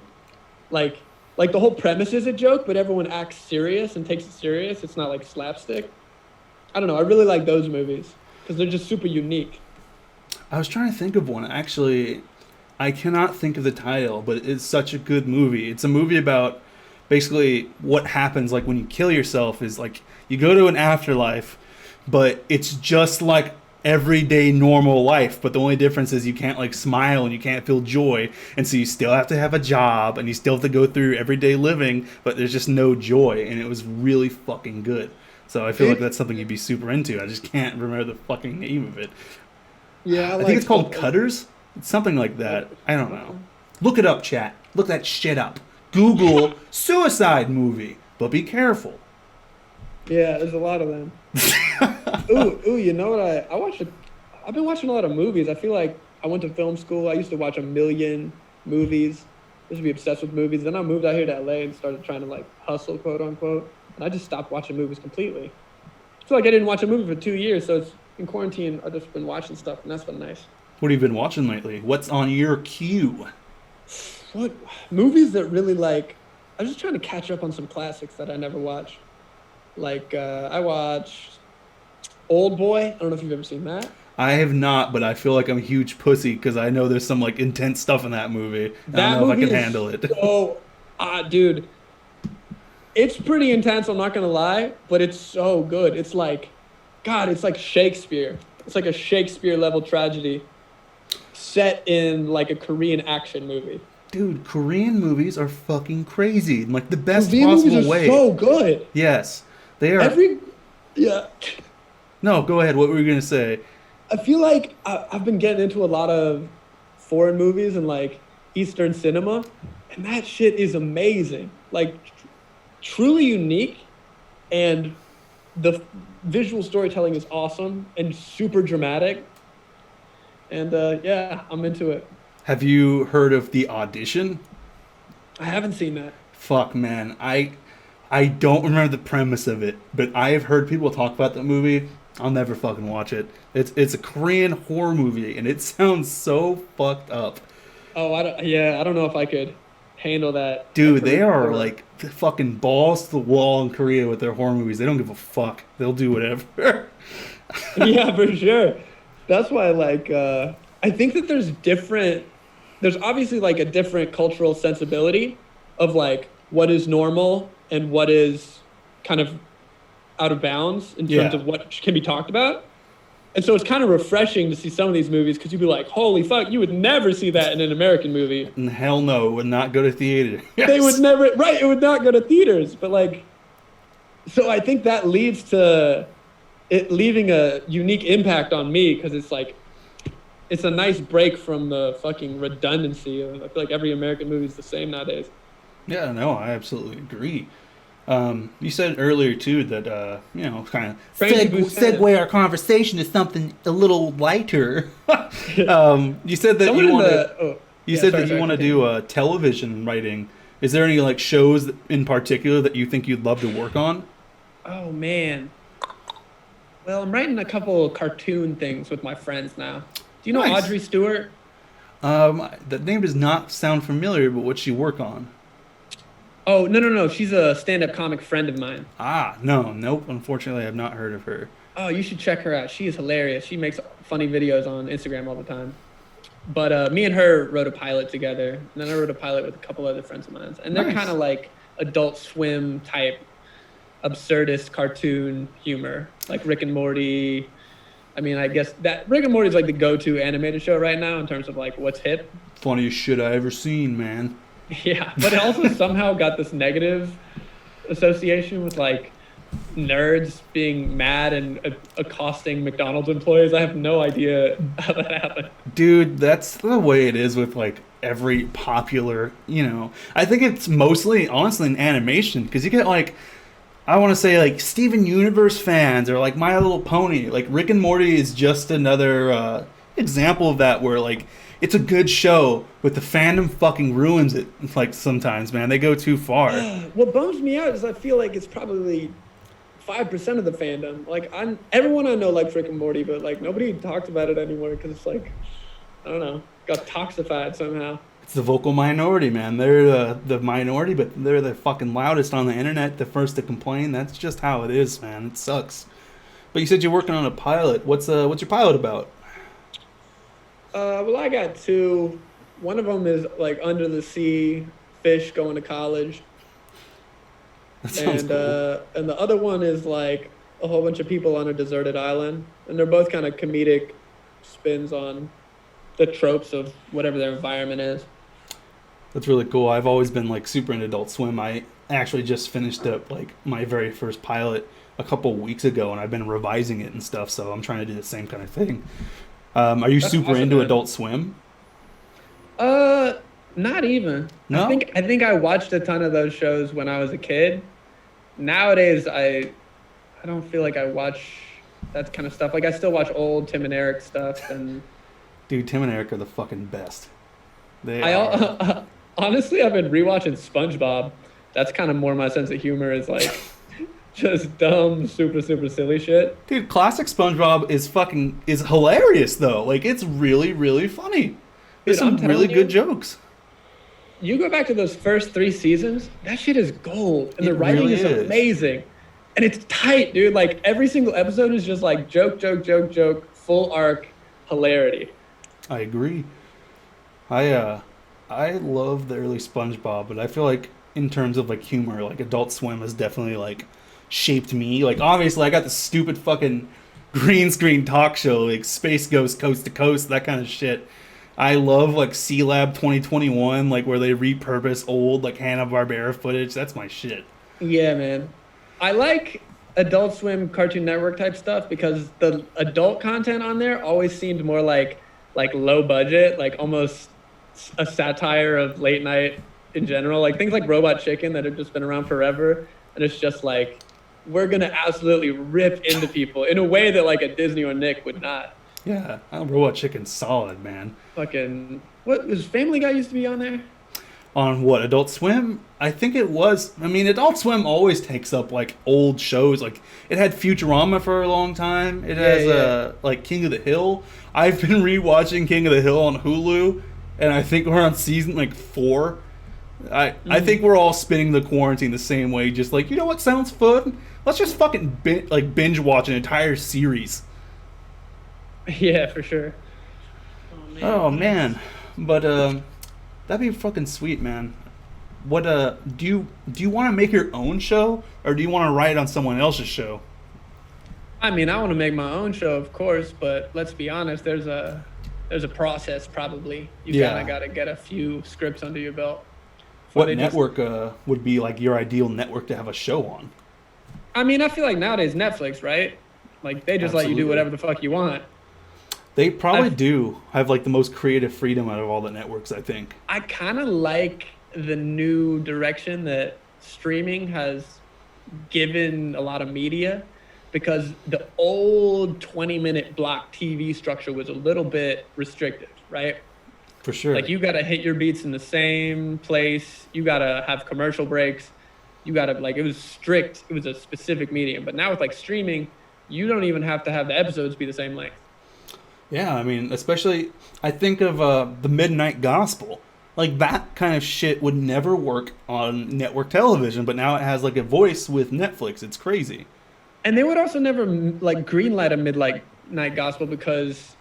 Speaker 3: Like the whole premise is a joke, but everyone acts serious and takes it serious. It's not like slapstick. I don't know. I really like those movies because they're just super unique.
Speaker 2: I was trying to think of one. Actually, I cannot think of the title, but it's such a good movie. It's a movie about basically what happens like when you kill yourself is like you go to an afterlife, but it's just like everyday normal life, but the only difference is you can't like smile and you can't feel joy, and so you still have to have a job and you still have to go through everyday living, but there's just no joy, and it was really fucking good. So I feel like that's something you'd be super into. I just can't remember the fucking name of it.
Speaker 3: Yeah,
Speaker 2: I think it's called Cutters. It's something like that. I don't know. Look it up, chat. Look that shit up. Google suicide movie, but be careful.
Speaker 3: Yeah, there's a lot of them. Ooh, you know what? I've been watching a lot of movies. I feel like I went to film school. I used to watch a million movies. I used to be obsessed with movies. Then I moved out here to LA and started trying to like hustle, quote unquote. And I just stopped watching movies completely. I feel like I didn't watch a movie for 2 years, so it's in quarantine. I've just been watching stuff, and that's been nice.
Speaker 2: What have you been watching lately? What's on your queue?
Speaker 3: What movies that really like? I'm just trying to catch up on some classics that I never watched. Like I watched Old Boy. I don't know if you've ever seen that.
Speaker 2: I have not, but I feel like I'm a huge pussy because I know there's some like intense stuff in that movie. I don't know if I can handle it.
Speaker 3: So, dude, it's pretty intense. I'm not gonna lie, but it's so good. It's like, God, it's like Shakespeare. It's like a Shakespeare level tragedy set in like a Korean action movie.
Speaker 2: Dude, Korean movies are fucking crazy in like the best
Speaker 3: Korean
Speaker 2: possible
Speaker 3: movies are
Speaker 2: way.
Speaker 3: so good.
Speaker 2: Yes, they are.
Speaker 3: Yeah.
Speaker 2: No, go ahead. What were you gonna say?
Speaker 3: I feel like I've been getting into a lot of foreign movies and like Eastern cinema, and that shit is amazing. Like, truly unique, and the visual storytelling is awesome and super dramatic. And yeah, I'm into it.
Speaker 2: Have you heard of The Audition?
Speaker 3: I haven't seen that.
Speaker 2: Fuck, man. I don't remember the premise of it, but I have heard people talk about that movie. I'll never fucking watch it. It's a Korean horror movie, and it sounds so fucked up.
Speaker 3: Oh, I don't know if I could handle that.
Speaker 2: Dude, they are like fucking balls to the wall in Korea with their horror movies. They don't give a fuck. They'll do whatever.
Speaker 3: Yeah, for sure. That's why, like, I think that there's obviously like a different cultural sensibility of like what is normal and what is kind of out of bounds in terms of what can be talked about. And so it's kind of refreshing to see some of these movies because you'd be like, holy fuck, you would never see that in an American movie.
Speaker 2: And hell no, it would not go to theater.
Speaker 3: They would never, right, it would not go to theaters. But like, so I think that leads to it leaving a unique impact on me because it's like, it's a nice break from the fucking redundancy of, I feel like every American movie is the same nowadays.
Speaker 2: Yeah, no, I absolutely agree. You said earlier too that kind of
Speaker 3: Segue
Speaker 2: our conversation to something a little lighter. You said that
Speaker 3: Someone
Speaker 2: you
Speaker 3: in
Speaker 2: want
Speaker 3: the-
Speaker 2: to.
Speaker 3: oh,
Speaker 2: You
Speaker 3: yeah,
Speaker 2: said
Speaker 3: sorry,
Speaker 2: that you
Speaker 3: sorry,
Speaker 2: want to
Speaker 3: continue.
Speaker 2: do television writing. Is there any like shows in particular that you think you'd love to work on?
Speaker 3: Oh man. Well, I'm writing a couple cartoon things with my friends now. Do you know
Speaker 2: Nice.
Speaker 3: Audrey Stewart?
Speaker 2: That name does not sound familiar, but what's she work on?
Speaker 3: Oh, no. She's a stand-up comic friend of mine.
Speaker 2: Ah, no, nope. Unfortunately, I have not heard of her.
Speaker 3: Oh, you should check her out. She is hilarious. She makes funny videos on Instagram all the time. But me and her wrote a pilot together, and then I wrote a pilot with a couple other friends of mine. And they're
Speaker 2: Nice.
Speaker 3: kind of like Adult Swim type, absurdist cartoon humor, like Rick and Morty. I mean, I guess that Rick and Morty is like the go-to animated show right now in terms of like what's hip.
Speaker 2: Funniest shit I ever seen, man.
Speaker 3: Yeah, but it also somehow got this negative association with like nerds being mad and accosting McDonald's employees. I have no idea how that happened.
Speaker 2: Dude, that's the way it is with like every popular, I think it's mostly honestly in animation because you get like I want to say like Steven Universe fans or like My Little Pony. Like Rick and Morty is just another example of that where like it's a good show, but the fandom fucking ruins it. Like sometimes, man, they go too far.
Speaker 3: What bums me out is I feel like it's probably 5% of the fandom. Like everyone I know likes Rick and Morty, but like nobody talks about it anymore because it's like I don't know, got toxified somehow.
Speaker 2: It's the vocal minority, man. They're the minority, but they're the fucking loudest on the internet, the first to complain. That's just how it is, man. It sucks. But you said you're working on a pilot. What's your pilot about?
Speaker 3: Well, I got two. One of them is like under the sea fish going to college,
Speaker 2: That sounds cool.
Speaker 3: and the other one is like a whole bunch of people on a deserted island, and they're both kind of comedic spins on the tropes of whatever their environment is.
Speaker 2: That's really cool. I've always been like super into Adult Swim. I actually just finished up like my very first pilot a couple weeks ago, and I've been revising it and stuff. So I'm trying to do the same kind of thing. Are you
Speaker 3: That's
Speaker 2: super
Speaker 3: awesome,
Speaker 2: into
Speaker 3: man.
Speaker 2: Adult Swim?
Speaker 3: Not even.
Speaker 2: No?
Speaker 3: I think I watched a ton of those shows when I was a kid. Nowadays, I don't feel like I watch that kind of stuff. Like I still watch old Tim and Eric stuff, and
Speaker 2: Dude, Tim and Eric are the fucking best. They
Speaker 3: I
Speaker 2: are.
Speaker 3: honestly I've been rewatching SpongeBob. That's kind of more my sense of humor is like just dumb, super silly shit.
Speaker 2: Dude, classic SpongeBob is hilarious though. Like it's really really funny. There's
Speaker 3: Dude, I'm
Speaker 2: some really
Speaker 3: telling
Speaker 2: good
Speaker 3: you.
Speaker 2: jokes.
Speaker 3: You go back to those first 3 seasons, that shit is gold, and the
Speaker 2: It
Speaker 3: writing
Speaker 2: really
Speaker 3: is
Speaker 2: is.
Speaker 3: amazing, and it's tight, dude. Like every single episode is just like joke, full arc hilarity.
Speaker 2: I agree. I love the early SpongeBob, but I feel like in terms of like humor, like Adult Swim has definitely like shaped me. Like obviously I got the stupid fucking green screen talk show, like Space Ghost Coast to Coast, that kind of shit. I love like C Lab 2021, like where they repurpose old like Hanna-Barbera footage. That's my shit.
Speaker 3: Yeah, man. I like Adult Swim, Cartoon Network type stuff because the adult content on there always seemed more like low budget, like almost a satire of late night in general. Like things like Robot Chicken that have just been around forever, and it's just like we're gonna absolutely rip into people in a way that like a Disney or Nick would not.
Speaker 2: Yeah, Robot Chicken's solid, man.
Speaker 3: Fucking what was Family Guy used to be on there?
Speaker 2: On what, Adult Swim? I think it was. I mean, Adult Swim always takes up like old shows. Like it had Futurama for a long time. It has like King of the Hill. I've been rewatching King of the Hill on Hulu, and I think we're on season like 4. I think we're all spinning the quarantine the same way. Just like, you know what sounds fun? Let's just fucking binge watch an entire series.
Speaker 3: Yeah, for sure.
Speaker 2: Oh man, but that'd be fucking sweet, man. What do you want to make your own show, or do you want to write on someone else's show?
Speaker 3: I mean, I want to make my own show, of course, but let's be honest. There's a process. Probably you kind of got to get a few scripts under your belt.
Speaker 2: What network would be like your ideal network to have a show on?
Speaker 3: I mean, I feel like nowadays Netflix, right? Like they just let you do
Speaker 2: Absolutely.
Speaker 3: whatever the fuck you want.
Speaker 2: They probably do have like the most creative freedom out of all the networks, I think.
Speaker 3: I kind of like the new direction that streaming has given a lot of media because the old 20-minute block TV structure was a little bit restrictive, right?
Speaker 2: For sure.
Speaker 3: Like, you got to hit your beats in the same place. You got to have commercial breaks. You got to, like, it was strict. It was a specific medium. But now with, like, streaming, you don't even have to have the episodes be the same length.
Speaker 2: Yeah, I mean, especially, I think of the Midnight Gospel. Like, that kind of shit would never work on network television, but now it has, like, a voice with Netflix. It's crazy.
Speaker 3: And they would also never, like, greenlight a Midnight Gospel because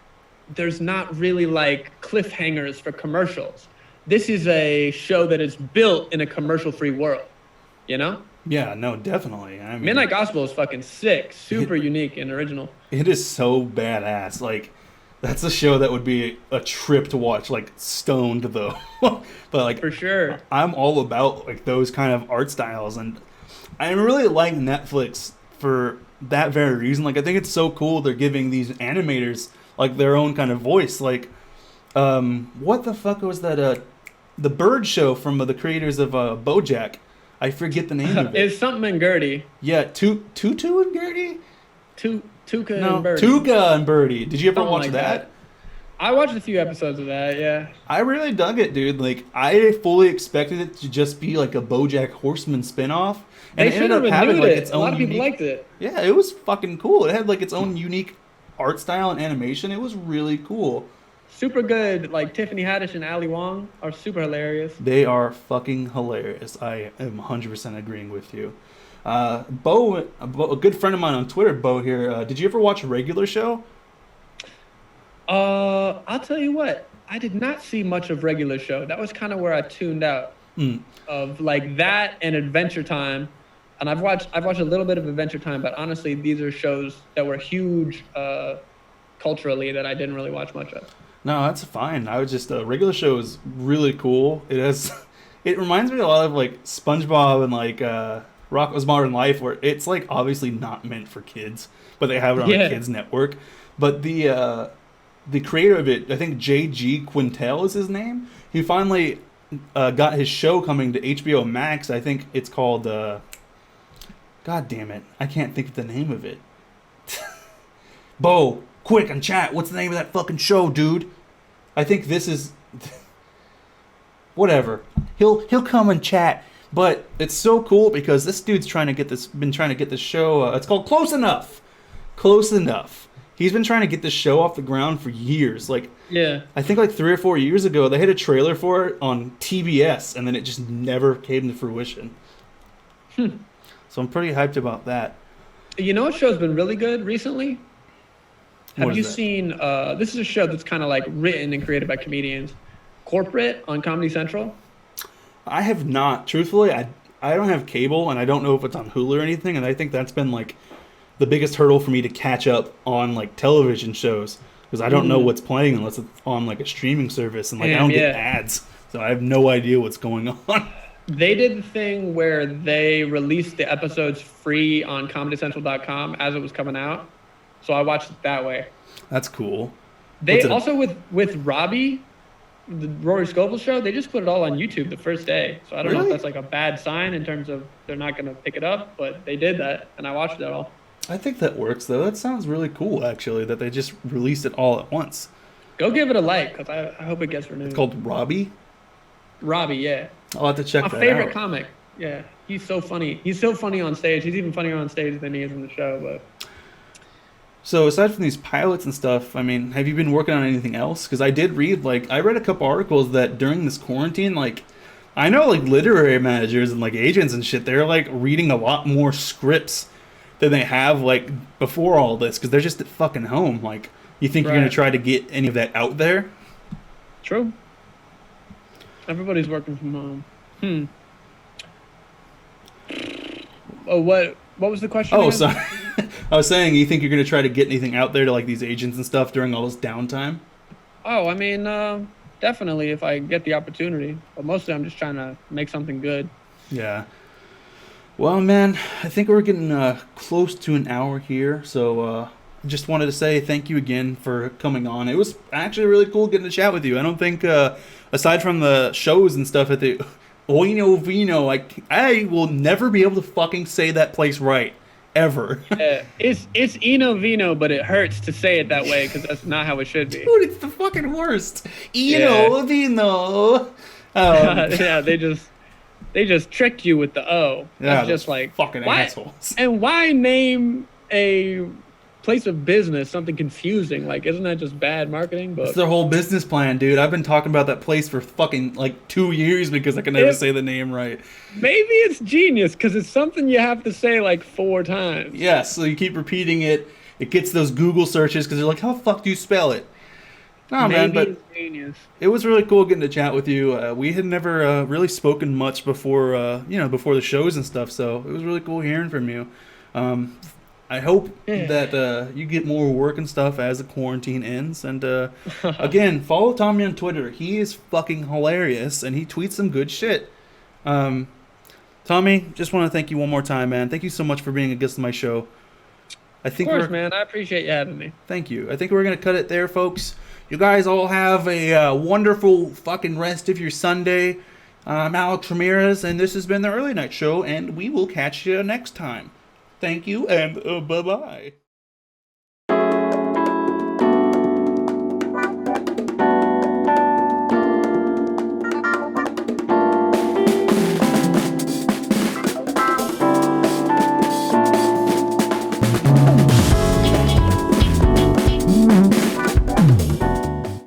Speaker 3: there's not really, like, cliffhangers for commercials. This is a show that is built in a commercial-free world, you know?
Speaker 2: Yeah, no, definitely. I mean,
Speaker 3: Midnight Gospel is fucking sick, super unique and original.
Speaker 2: It is so badass. Like, that's a show that would be a trip to watch, like, stoned, though. But, like,
Speaker 3: For sure.
Speaker 2: I'm all about, like, those kind of art styles. And I really like Netflix for that very reason. Like, I think it's so cool they're giving these animators, like, their own kind of voice. Like, what the fuck was that? The bird show from the creators of BoJack. I forget the name of it.
Speaker 3: It's something and Gertie.
Speaker 2: Yeah, Tutu and Gertie?
Speaker 3: Tuca
Speaker 2: No,
Speaker 3: and Birdie.
Speaker 2: Tuca and Birdie. Did you ever
Speaker 3: Something
Speaker 2: watch
Speaker 3: like
Speaker 2: that?
Speaker 3: I watched a few episodes of that, yeah.
Speaker 2: I really dug it, dude. Like, I fully expected it to just be like a BoJack Horseman spinoff, and
Speaker 3: They
Speaker 2: it
Speaker 3: should
Speaker 2: ended
Speaker 3: have
Speaker 2: up having
Speaker 3: renewed
Speaker 2: like
Speaker 3: it.
Speaker 2: its
Speaker 3: A
Speaker 2: own.
Speaker 3: lot of people
Speaker 2: unique...
Speaker 3: liked it.
Speaker 2: Yeah, it was fucking cool. It had like its own unique art style and animation. It was really cool.
Speaker 3: Super good. Like, Tiffany Haddish and Ali Wong are super hilarious.
Speaker 2: They are fucking hilarious. I am 100% agreeing with you. Bo, a good friend of mine on Twitter, Bo here. Did you ever watch a regular show?
Speaker 3: I'll tell you what. I did not see much of Regular Show. That was kind of where I tuned out of, like, that and Adventure Time. And I've watched a little bit of Adventure Time, but honestly, these are shows that were huge culturally that I didn't really watch much of.
Speaker 2: No, that's fine. I was just regular show is really cool. It reminds me a lot of like SpongeBob and like Rocko's Modern Life, where it's like obviously not meant for kids, but they have it on a kids network. But the creator of it, I think J.G. Quintel is his name. He finally got his show coming to HBO Max. I think it's called. God damn it! I can't think of the name of it. Bo, quick and chat. What's the name of that fucking show, dude? I think this is. Whatever. He'll come and chat. But it's so cool because this dude's been trying to get this show. It's called Close Enough. Close Enough. He's been trying to get this show off the ground for years. Like,
Speaker 3: Yeah.
Speaker 2: I think like 3 or 4 years ago, they had a trailer for it on TBS, and then it just never came to fruition. So I'm pretty hyped about that.
Speaker 3: You know what show's been really good recently?
Speaker 2: What
Speaker 3: Have you
Speaker 2: is that?
Speaker 3: seen, this is a show that's kind of like written and created by comedians. Corporate on Comedy Central.
Speaker 2: I have not. Truthfully, I don't have cable, and I don't know if it's on Hulu or anything, and I think that's been like the biggest hurdle for me to catch up on like television shows, because I don't know what's playing unless it's on like a streaming service, and like I don't get ads, so I have no idea what's going on.
Speaker 3: They did the thing where they released the episodes free on ComedyCentral.com as it was coming out. So I watched it that way.
Speaker 2: That's cool.
Speaker 3: They also with Robbie, the Rory Scovel show, they just put it all on YouTube the first day. So I don't know if
Speaker 2: Really?
Speaker 3: that's like a bad sign in terms of they're not going to pick it up, but they did that and I watched it all.
Speaker 2: I think that works though. That sounds really cool actually, that they just released it all at once.
Speaker 3: Go give it a like because I hope it gets renewed.
Speaker 2: It's called Robbie.
Speaker 3: Robbie, yeah.
Speaker 2: I'll have to check
Speaker 3: My
Speaker 2: that
Speaker 3: favorite
Speaker 2: out.
Speaker 3: comic. Yeah, he's so funny. He's so funny on stage. He's even funnier on stage than he is in the show. But
Speaker 2: So aside from these pilots and stuff, I mean, have you been working on anything else? Because I did read, like, I read a couple articles that during this quarantine, like, I know, like, literary managers and, like, agents and shit, they're, like, reading a lot more scripts than they have, like, before all this, because they're just at fucking home. Like, you think you're going to try to get any of that out there?
Speaker 3: true. Everybody's working from home. Oh, what was the question?
Speaker 2: Oh,
Speaker 3: again?
Speaker 2: sorry. I was saying, you think you're going to try to get anything out there to, like, these agents and stuff during all this downtime?
Speaker 3: Oh, I mean, definitely if I get the opportunity. But mostly I'm just trying to make something good.
Speaker 2: Yeah. Well, man, I think we're getting close to an hour here, so just wanted to say thank you again for coming on. It was actually really cool getting to chat with you. I don't think, aside from the shows and stuff at the Oino Vino. I will never be able to fucking say that place right. Ever.
Speaker 3: It's Eno Vino, but it hurts to say it that way because that's not how it should be.
Speaker 2: Dude, it's the fucking worst. Eno Vino.
Speaker 3: Yeah, they just tricked you with the O. That's just like
Speaker 2: fucking assholes.
Speaker 3: And why name a place of business something confusing? Like, isn't that just bad marketing? But
Speaker 2: it's their whole business plan, dude. I've been talking about that place for fucking like 2 years because I can never say the name right. Maybe
Speaker 3: it's genius because it's something you have to say like 4 times.
Speaker 2: Yeah, so you keep repeating it. It gets those Google searches because they're like, how the fuck do you spell it? No, man, but
Speaker 3: it's genius.
Speaker 2: It was really cool getting to chat with you. We had never really spoken much before, before the shows and stuff, so it was really cool hearing from you. I hope that you get more work and stuff as the quarantine ends. And again, follow Tommy on Twitter. He is fucking hilarious, and he tweets some good shit. Tommy, just want to thank you one more time, man. Thank you so much for being a guest on my show.
Speaker 3: Of course, man. I appreciate you having me.
Speaker 2: Thank you. I think we're going to cut it there, folks. You guys all have a wonderful fucking rest of your Sunday. I'm Alex Ramirez, and this has been the Early Night Show, and we will catch you next time. Thank you, and bye-bye.